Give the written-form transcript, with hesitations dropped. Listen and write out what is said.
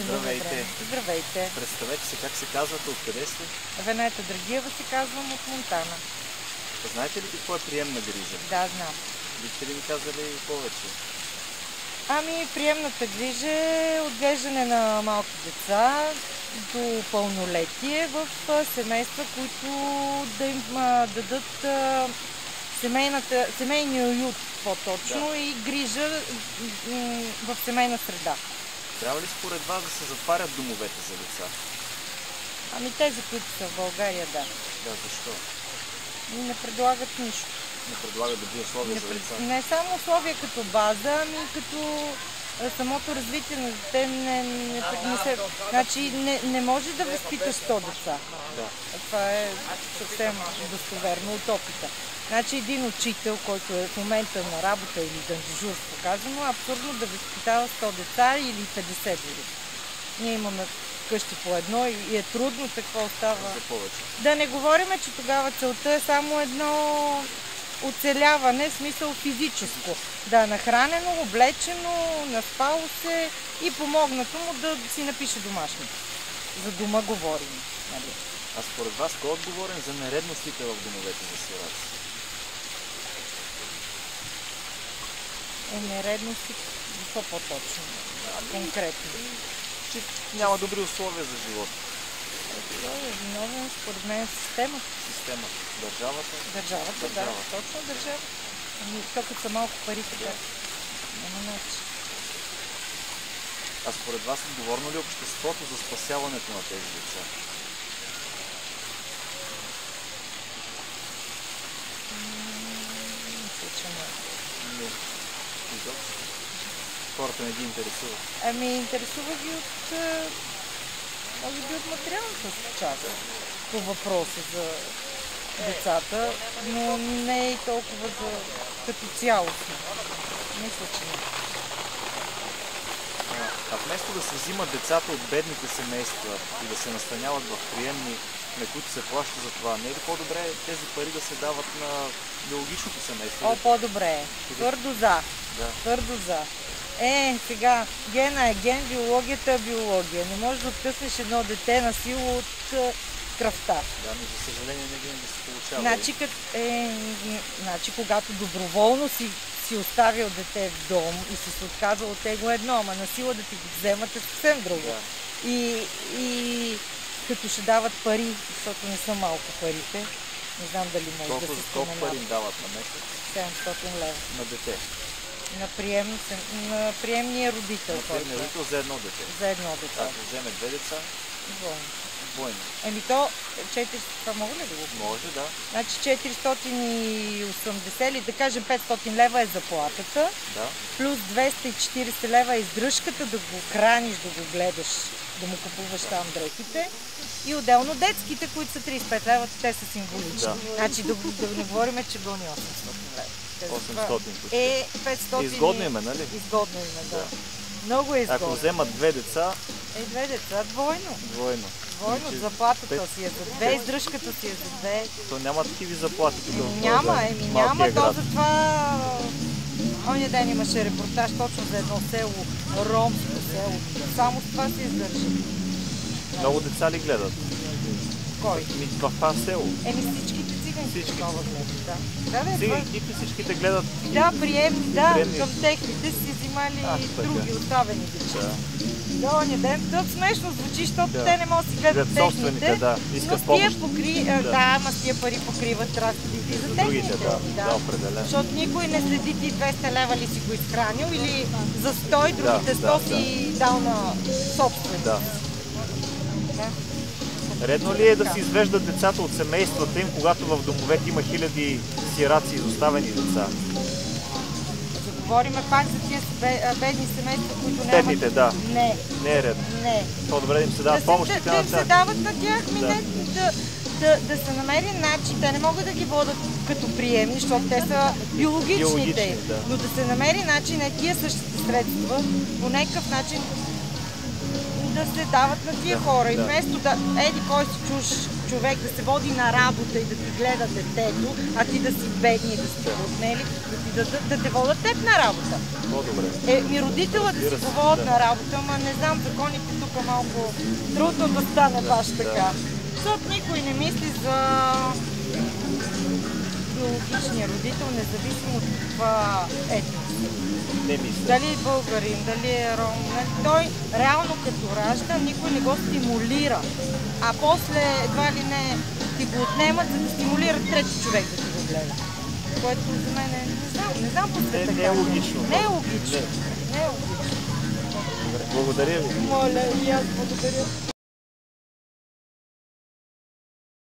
имаме време. Здравейте. Представете се, как се казвате, откъде сте? Венета Драгиева се казвам, от Монтана. Знаете ли какво е приемна грижа? Да, знам. Бихте ли ми казали повече? Приемната грижа е отглеждане на малки деца до пълнолетие в семейства, които да им дадат семейния уют по-точно, и грижа в семейна среда. Трябва ли според вас да се затварят домовете за деца? Тези, които са в България, да. Да, защо? Не предлагат нищо. Не предлагат добри условия за деца? Не само условия като база, като самото развитие на дете не може да възпиташ 100 деца. Да. Това е съвсем достоверно от опита. Един учител, който е в момента на работа или на дежурство, казано, абсурдно да възпитава 100 деца или 50 дори. Ние имаме къщи по едно и е трудно, какво остава. За повече. Да не говорим, че тогава целта е само едно оцеляване, в смисъл физическо. Да е нахранено, облечено, наспало се и помогнато му да си напише домашното. За дома говорим. Нали? А според вас, кой е отговорен за нередностите в домовете за сираци? Нередности, какво по-точно? Конкретно. Че няма добри условия за живота. Това е виновен, според мен, системата. Системата. Държавата? Държавата, да. Точно държавата. Като са малко пари, така. Няма начин. А според вас отговорно ли е обществото за спасяването на тези деца? Мисля, че не. Изобщо. Хората не ги интересуват. Интересува ги може би от материалната част по въпроса за децата, но не и толкова като цялостно. Мисля, че не. А вместо да се взимат децата от бедните семейства и да се настаняват в приемни, на които се плаща за това, не е ли по-добре тези пари да се дават на биологичното семейство? По-добре е. Твърдо за. Да. Твърдо за. Сега, гена е ген, биологията е биология. Не можеш да откъснеш едно дете на сила от кръвта. Да, но за съжаление не винаги се получава. Когато доброволно си оставил дете в дом и си се отказал от него едно, ама на сила да ти го вземат е съвсем друго. Да. И като ще дават пари, защото не са малко парите, не знам дали може да се споменава. Колко пари им дават на месец? 700 лева. На дете? На приемния родител. На приемния родител за едно дете? За едно дете. Ако вземе две деца? Двойно. Двойно. То 400, това мога ли да го? Може, да. 480 или да кажем 500 лева е заплатата, да. Плюс 240 лева е издръжката, да го храниш, да го гледаш, да му купуваш там дрехите. И отделно детските, които са 35 лева, те са символични. Да. Да не говорим, че гълни 800 лева. 800 почти. 500. Изгодно име, нали? Изгодно име, да. Много е изгодно. Ако вземат две деца... Две деца, двойно. Двойно. Заплатата си е за две, издръжката си е за две. То няма такива заплати тук в Няма. То затова оня ден имаше репортаж точно за едно село, ромско село. Само с това се издържа. Много деца ли гледат? Кой? В това село. Всичките циганки това гледат, Циганките всичките гледат. Да, приемни, към техните си взимали други оставени деца. Да, оня ден. Тъп смешно звучи, защото те не могат да си гледат техните. Искат помощ. Ама с тия пари покриват разходите за техните. Определено. Защото никой не следи ти 200 лева ли си го изхранил или за 100 и другите 100 си дал на собствените. Редно ли е да се извеждат децата от семействата им, когато в домовете има хиляди сираци и изоставени деца? Говорим пак за тия бедни семейства, които нямат... Бедните, да. Не. Не е редно. Не. По-добре да им се дават помощите на тях. Да им се дават на тях, да се намери начин. Те не могат да ги водят като приемни, защото те са биологичните. Но да се намери начин, тия същите средства, по някакъв начин да се дават на тия хора. И вместо кой си чуж човек да се води на работа и да ти гледа детето, а ти да си бедни и да си отнели, да ти да те водят теб на работа. По-добре. Ми родителът да си го водят на работа, ама не знам, законите тук малко трудно да стане баш така. Защото никой не мисли за биологичния родител, независимо от това етнос. Дали е българин, дали е ром. Той реално като ражда, никой не го стимулира. А после едва ли не ти го отнемат, за да стимулират трети човек да ти го гледа. Което за мен не знам по света. Не е логично. Не е логично. Благодаря ви. Моля, и аз благодаря.